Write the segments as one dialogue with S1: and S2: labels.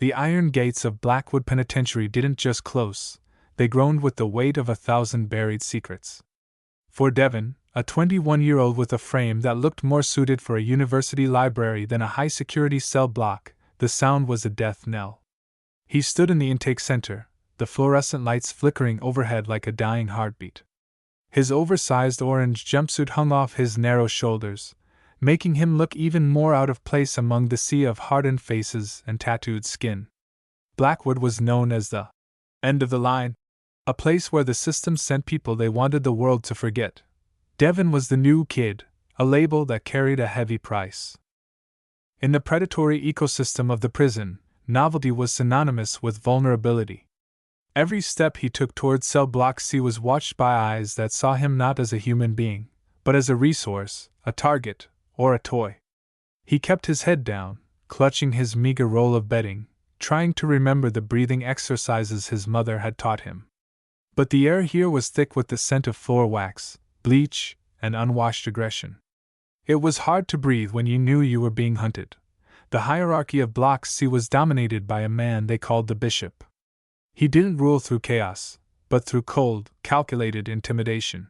S1: The iron gates of Blackwood Penitentiary didn't just close, they groaned with the weight of 1,000 buried secrets. For Devin, a 21-year-old with a frame that looked more suited for a university library than a high-security cell block, the sound was a death knell. He stood in the intake center, the fluorescent lights flickering overhead like a dying heartbeat. His oversized orange jumpsuit hung off his narrow shoulders, making him look even more out of place among the sea of hardened faces and tattooed skin. Blackwood was known as the end of the line, a place where the system sent people they wanted the world to forget. Devin was the new kid, a label that carried a heavy price. In the predatory ecosystem of the prison, novelty was synonymous with vulnerability. Every step he took towards cell block C was watched by eyes that saw him not as a human being, but as a resource, a target, or a toy. He kept his head down, clutching his meager roll of bedding, trying to remember the breathing exercises his mother had taught him. But the air here was thick with the scent of floor wax, bleach, and unwashed aggression. It was hard to breathe when you knew you were being hunted. The hierarchy of Block C was dominated by a man they called the Bishop. He didn't rule through chaos, but through cold, calculated intimidation.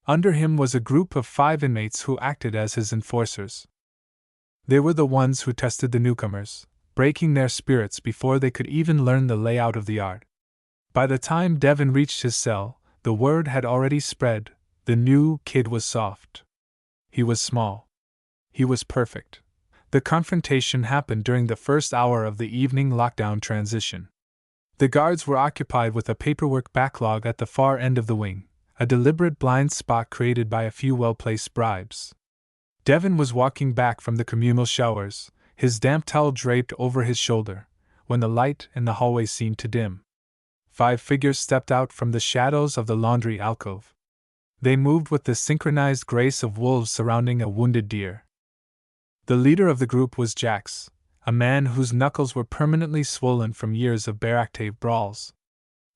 S1: Under him was a group of 5 inmates who acted as his enforcers. They were the ones who tested the newcomers, breaking their spirits before they could even learn the layout of the yard. By the time Devin reached his cell, the word had already spread: the new kid was soft. He was small. He was perfect. The confrontation happened during the first hour of the evening lockdown transition. The guards were occupied with a paperwork backlog at the far end of the wing, a deliberate blind spot created by a few well-placed bribes. Devin was walking back from the communal showers, his damp towel draped over his shoulder, when the light in the hallway seemed to dim. 5 figures stepped out from the shadows of the laundry alcove. They moved with the synchronized grace of wolves surrounding a wounded deer. The leader of the group was Jax, a man whose knuckles were permanently swollen from years of barrack-tape brawls.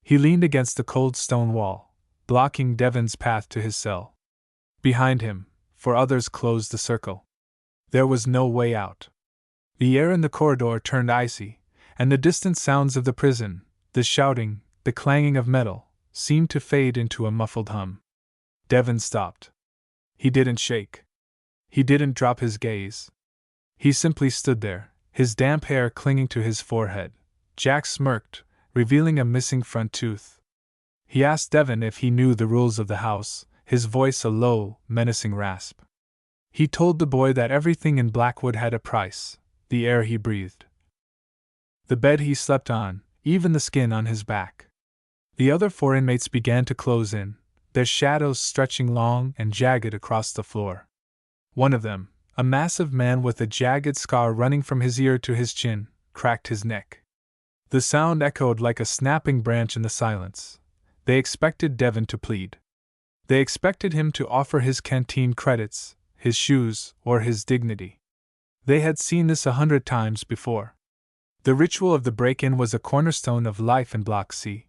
S1: He leaned against the cold stone wall, blocking Devin's path to his cell. Behind him, 4 others closed the circle. There was no way out. The air in the corridor turned icy, and the distant sounds of the prison, the shouting, the clanging of metal, seemed to fade into a muffled hum. Devin stopped. He didn't shake. He didn't drop his gaze. He simply stood there, his damp hair clinging to his forehead. Jack smirked, revealing a missing front tooth. He asked Devin if he knew the rules of the house, his voice a low, menacing rasp. He told the boy that everything in Blackwood had a price: the air he breathed, the bed he slept on, even the skin on his back. The other 4 inmates began to close in, their shadows stretching long and jagged across the floor. One of them, a massive man with a jagged scar running from his ear to his chin, cracked his neck. The sound echoed like a snapping branch in the silence. They expected Devin to plead. They expected him to offer his canteen credits, his shoes, or his dignity. They had seen this 100 times before. The ritual of the break-in was a cornerstone of life in Block C.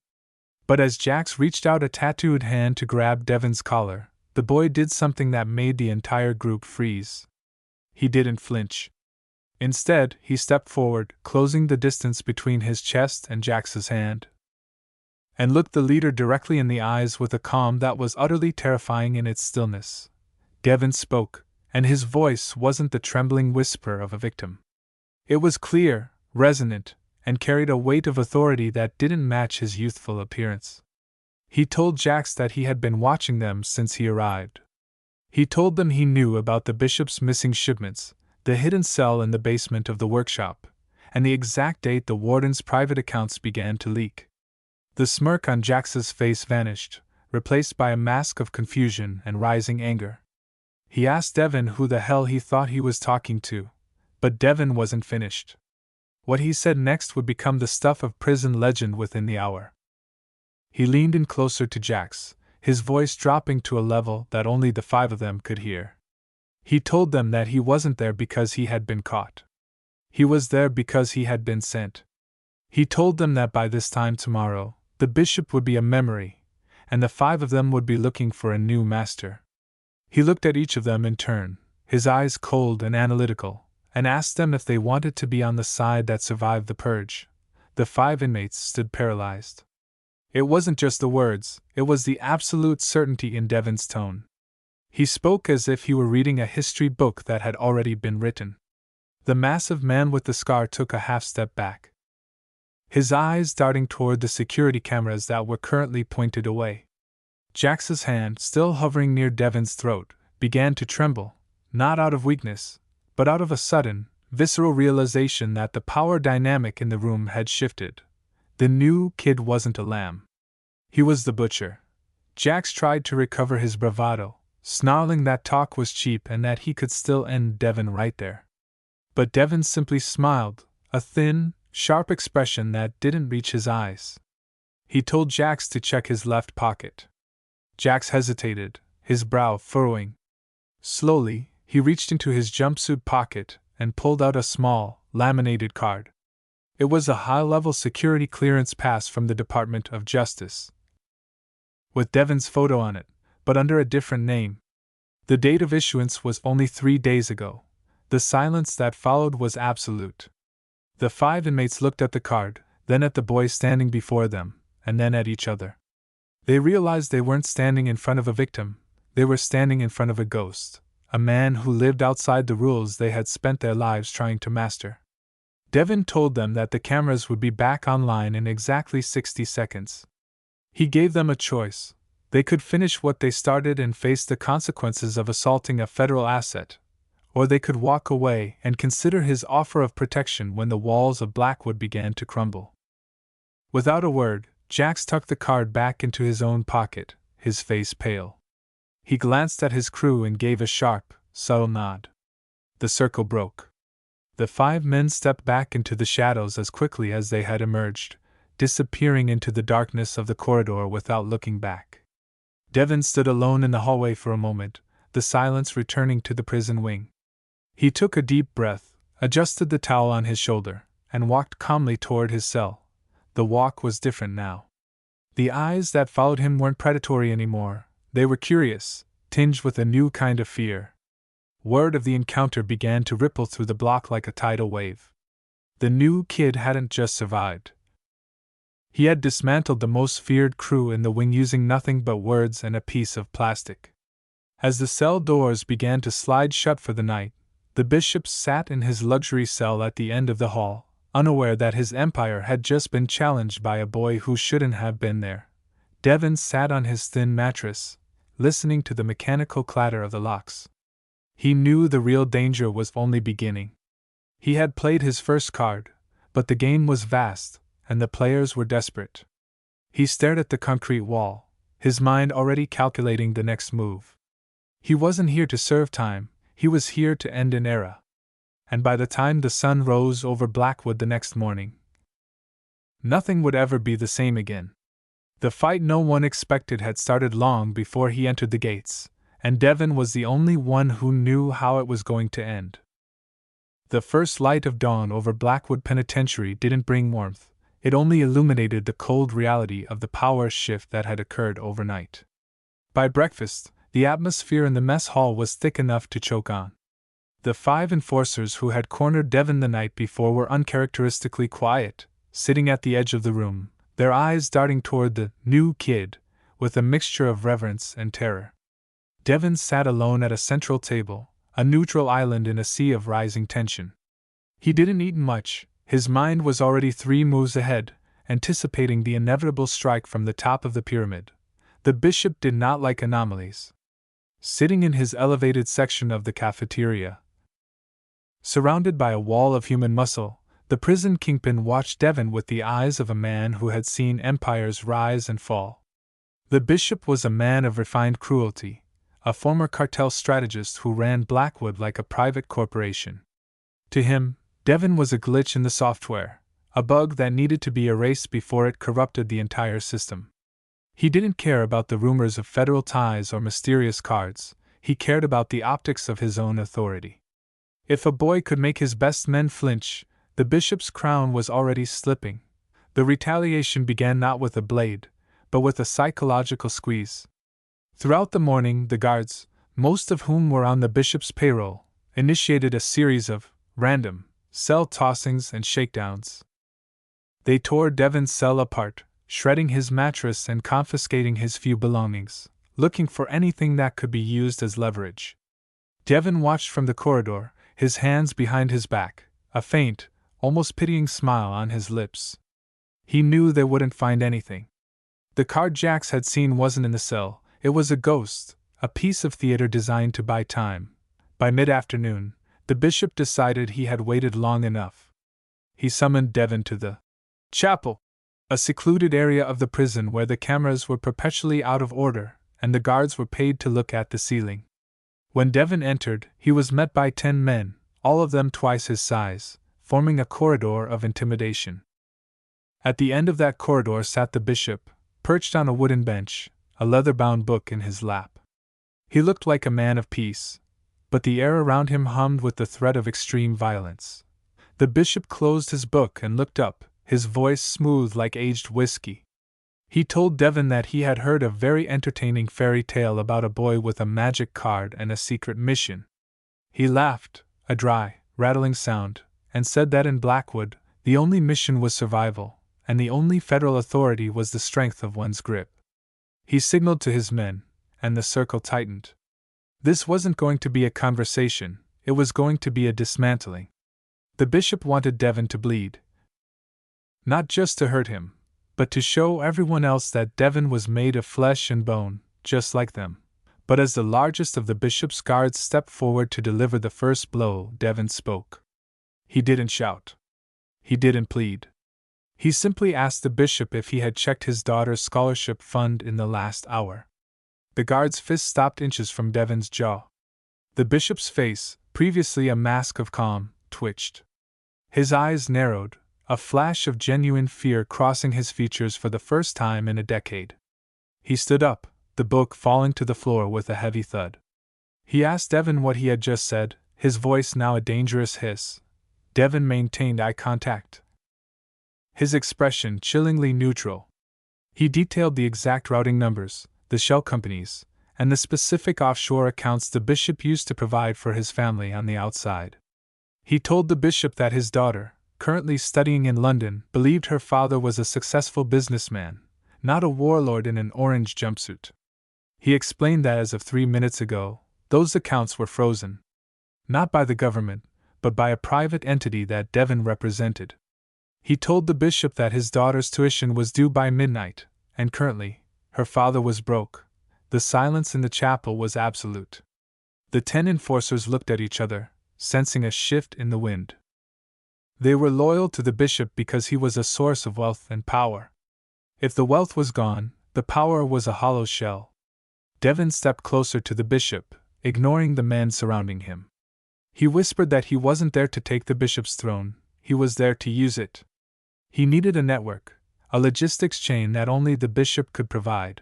S1: But as Jax reached out a tattooed hand to grab Devin's collar, the boy did something that made the entire group freeze. He didn't flinch. Instead, he stepped forward, closing the distance between his chest and Jax's hand, and looked the leader directly in the eyes with a calm that was utterly terrifying in its stillness. Devin spoke, and his voice wasn't the trembling whisper of a victim. It was clear, resonant, and carried a weight of authority that didn't match his youthful appearance. He told Jax that he had been watching them since he arrived. He told them he knew about the Bishop's missing shipments, the hidden cell in the basement of the workshop, and the exact date the warden's private accounts began to leak. The smirk on Jax's face vanished, replaced by a mask of confusion and rising anger. He asked Devin who the hell he thought he was talking to, but Devin wasn't finished. What he said next would become the stuff of prison legend within the hour. He leaned in closer to Jax, his voice dropping to a level that only the 5 of them could hear. He told them that he wasn't there because he had been caught. He was there because he had been sent. He told them that by this time tomorrow, the Bishop would be a memory, and the 5 of them would be looking for a new master. He looked at each of them in turn, his eyes cold and analytical, and asked them if they wanted to be on the side that survived the purge, The 5 inmates stood paralyzed. It wasn't just the words, it was the absolute certainty in Devin's tone. He spoke as if he were reading a history book that had already been written. The massive man with the scar took a half step back, his eyes darting toward the security cameras that were currently pointed away. Jax's hand, still hovering near Devin's throat, began to tremble, not out of weakness, but out of a sudden, visceral realization that the power dynamic in the room had shifted. The new kid wasn't a lamb. He was the butcher. Jax tried to recover his bravado, snarling that talk was cheap and that he could still end Devin right there. But Devin simply smiled, a thin, sharp expression that didn't reach his eyes. He told Jax to check his left pocket. Jax hesitated, his brow furrowing. Slowly, he reached into his jumpsuit pocket and pulled out a small, laminated card. It was a high-level security clearance pass from the Department of Justice, with Devin's photo on it, but under a different name. The date of issuance was only 3 days ago. The silence that followed was absolute. The 5 inmates looked at the card, then at the boy standing before them, and then at each other. They realized they weren't standing in front of a victim, they were standing in front of a ghost, a man who lived outside the rules they had spent their lives trying to master. Devin told them that the cameras would be back online in exactly 60 seconds. He gave them a choice. They could finish what they started and face the consequences of assaulting a federal asset, or they could walk away and consider his offer of protection when the walls of Blackwood began to crumble. Without a word, Jax tucked the card back into his own pocket, his face pale. He glanced at his crew and gave a sharp, subtle nod. The circle broke. The 5 men stepped back into the shadows as quickly as they had emerged, disappearing into the darkness of the corridor without looking back. Devin stood alone in the hallway for a moment, the silence returning to the prison wing. He took a deep breath, adjusted the towel on his shoulder, and walked calmly toward his cell. The walk was different now. The eyes that followed him weren't predatory anymore, they were curious, tinged with a new kind of fear. Word of the encounter began to ripple through the block like a tidal wave. The new kid hadn't just survived. He had dismantled the most feared crew in the wing using nothing but words and a piece of plastic. As the cell doors began to slide shut for the night, the bishop sat in his luxury cell at the end of the hall, unaware that his empire had just been challenged by a boy who shouldn't have been there. Devin sat on his thin mattress, listening to the mechanical clatter of the locks. He knew the real danger was only beginning. He had played his first card, but the game was vast, and the players were desperate. He stared at the concrete wall, his mind already calculating the next move. He wasn't here to serve time, he was here to end an era. And by the time the sun rose over Blackwood the next morning, nothing would ever be the same again. The fight no one expected had started long before he entered the gates, and Devin was the only one who knew how it was going to end. The first light of dawn over Blackwood Penitentiary didn't bring warmth. It only illuminated the cold reality of the power shift that had occurred overnight. By breakfast, the atmosphere in the mess hall was thick enough to choke on. The 5 enforcers who had cornered Devin the night before were uncharacteristically quiet, sitting at the edge of the room, their eyes darting toward the new kid, with a mixture of reverence and terror. Devin sat alone at a central table, a neutral island in a sea of rising tension. He didn't eat much. His mind was already 3 moves ahead, anticipating the inevitable strike from the top of the pyramid. The bishop did not like anomalies. Sitting in his elevated section of the cafeteria, surrounded by a wall of human muscle, the prison kingpin watched Devin with the eyes of a man who had seen empires rise and fall. The bishop was a man of refined cruelty, a former cartel strategist who ran Blackwood like a private corporation. To him, Devin was a glitch in the software, a bug that needed to be erased before it corrupted the entire system. He didn't care about the rumors of federal ties or mysterious cards, he cared about the optics of his own authority. If a boy could make his best men flinch, the bishop's crown was already slipping. The retaliation began not with a blade, but with a psychological squeeze. Throughout the morning, the guards, most of whom were on the bishop's payroll, initiated a series of random cell tossings and shakedowns. They tore Devin's cell apart, shredding his mattress and confiscating his few belongings, looking for anything that could be used as leverage. Devin watched from the corridor, his hands behind his back, a faint, almost pitying smile on his lips. He knew they wouldn't find anything. The card Jax had seen wasn't in the cell, it was a ghost, a piece of theater designed to buy time. By mid-afternoon, the bishop decided he had waited long enough. He summoned Devin to the chapel, a secluded area of the prison where the cameras were perpetually out of order and the guards were paid to look at the ceiling. When Devin entered, he was met by 10 men, all of them twice his size, forming a corridor of intimidation. At the end of that corridor sat the bishop, perched on a wooden bench, a leather-bound book in his lap. He looked like a man of peace, but the air around him hummed with the threat of extreme violence. The bishop closed his book and looked up, his voice smooth like aged whiskey. He told Devin that he had heard a very entertaining fairy tale about a boy with a magic card and a secret mission. He laughed, a dry, rattling sound, and said that in Blackwood, the only mission was survival, and the only federal authority was the strength of one's grip. He signaled to his men, and the circle tightened. This wasn't going to be a conversation, it was going to be a dismantling. The bishop wanted Devin to bleed. Not just to hurt him, but to show everyone else that Devin was made of flesh and bone, just like them. But as the largest of the bishop's guards stepped forward to deliver the first blow, Devin spoke. He didn't shout. He didn't plead. He simply asked the bishop if he had checked his daughter's scholarship fund in the last hour. The guard's fist stopped inches from Devin's jaw. The bishop's face, previously a mask of calm, twitched. His eyes narrowed, a flash of genuine fear crossing his features for the first time in a decade. He stood up, the book falling to the floor with a heavy thud. He asked Devin what he had just said, his voice now a dangerous hiss. Devin maintained eye contact, his expression chillingly neutral. He detailed the exact routing numbers, the shell companies, and the specific offshore accounts the bishop used to provide for his family on the outside. He told the bishop that his daughter, currently studying in London, believed her father was a successful businessman, not a warlord in an orange jumpsuit. He explained that as of 3 minutes ago, those accounts were frozen. Not by the government, but by a private entity that Devin represented. He told the bishop that his daughter's tuition was due by midnight, and currently, her father was broke. The silence in the chapel was absolute. The 10 enforcers looked at each other, sensing a shift in the wind. They were loyal to the bishop because he was a source of wealth and power. If the wealth was gone, the power was a hollow shell. Devin stepped closer to the bishop, ignoring the men surrounding him. He whispered that he wasn't there to take the bishop's throne, he was there to use it. He needed a network, a logistics chain that only the bishop could provide.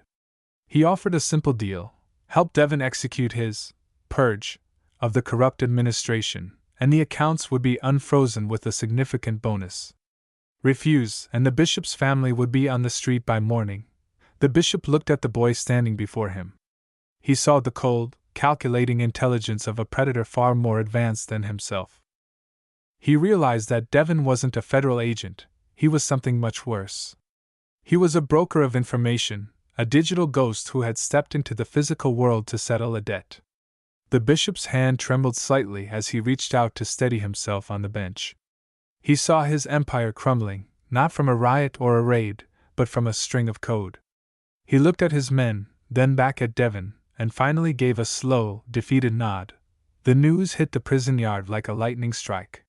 S1: He offered a simple deal: help Devin execute his purge of the corrupt administration, and the accounts would be unfrozen with a significant bonus. Refuse, and the bishop's family would be on the street by morning. The bishop looked at the boy standing before him. He saw the cold, calculating intelligence of a predator far more advanced than himself. He realized that Devin wasn't a federal agent, he was something much worse. He was a broker of information, a digital ghost who had stepped into the physical world to settle a debt. The bishop's hand trembled slightly as he reached out to steady himself on the bench. He saw his empire crumbling, not from a riot or a raid, but from a string of code. He looked at his men, then back at Devin, and finally gave a slow, defeated nod. The news hit the prison yard like a lightning strike.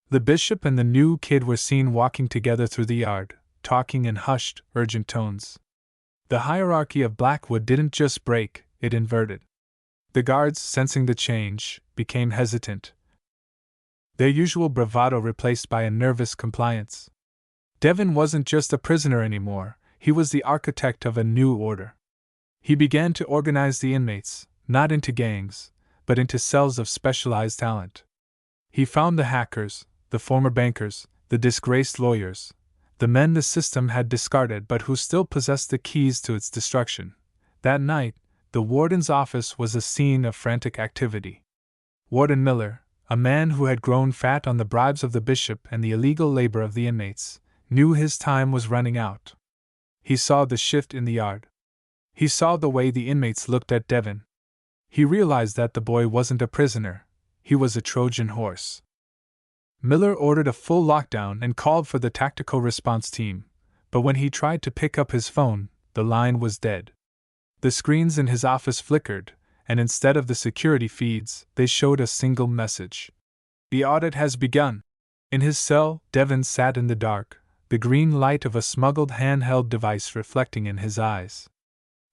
S1: The bishop and the new kid were seen walking together through the yard, talking in hushed, urgent tones. The hierarchy of Blackwood didn't just break, it inverted. The guards, sensing the change, became hesitant, their usual bravado replaced by a nervous compliance. Devin wasn't just a prisoner anymore, he was the architect of a new order. He began to organize the inmates, not into gangs, but into cells of specialized talent. He found the hackers, the former bankers, the disgraced lawyers, the men the system had discarded but who still possessed the keys to its destruction. That night, the warden's office was a scene of frantic activity. Warden Miller, a man who had grown fat on the bribes of the bishop and the illegal labor of the inmates, knew his time was running out. He saw the shift in the yard. He saw the way the inmates looked at Devin. He realized that the boy wasn't a prisoner, he was a Trojan horse. Miller ordered a full lockdown and called for the tactical response team, but when he tried to pick up his phone, the line was dead. The screens in his office flickered, and instead of the security feeds, they showed a single message. The audit has begun. In his cell, Devin sat in the dark, the green light of a smuggled handheld device reflecting in his eyes.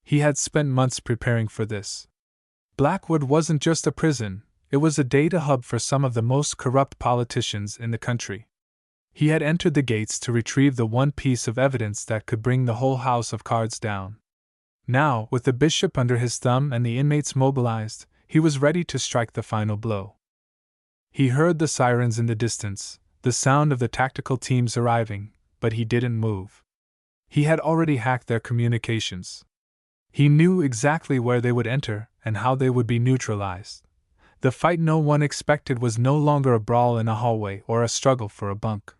S1: He had spent months preparing for this. Blackwood wasn't just a prison, it was a data hub for some of the most corrupt politicians in the country. He had entered the gates to retrieve the one piece of evidence that could bring the whole house of cards down. Now, with the bishop under his thumb and the inmates mobilized, he was ready to strike the final blow. He heard the sirens in the distance, the sound of the tactical teams arriving, but he didn't move. He had already hacked their communications. He knew exactly where they would enter and how they would be neutralized. The fight no one expected was no longer a brawl in a hallway or a struggle for a bunk.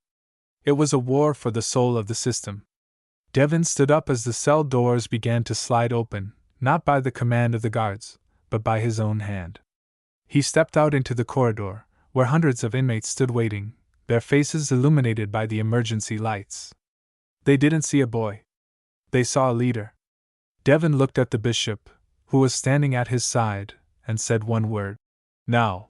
S1: It was a war for the soul of the system. Devin stood up as the cell doors began to slide open, not by the command of the guards, but by his own hand. He stepped out into the corridor, where hundreds of inmates stood waiting, their faces illuminated by the emergency lights. They didn't see a boy. They saw a leader. Devin looked at the bishop, who was standing at his side, and said one word. Now.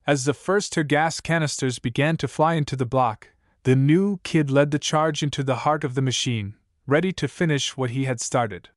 S1: As the first tear gas canisters began to fly into the block, the new kid led the charge into the heart of the machine, ready to finish what he had started.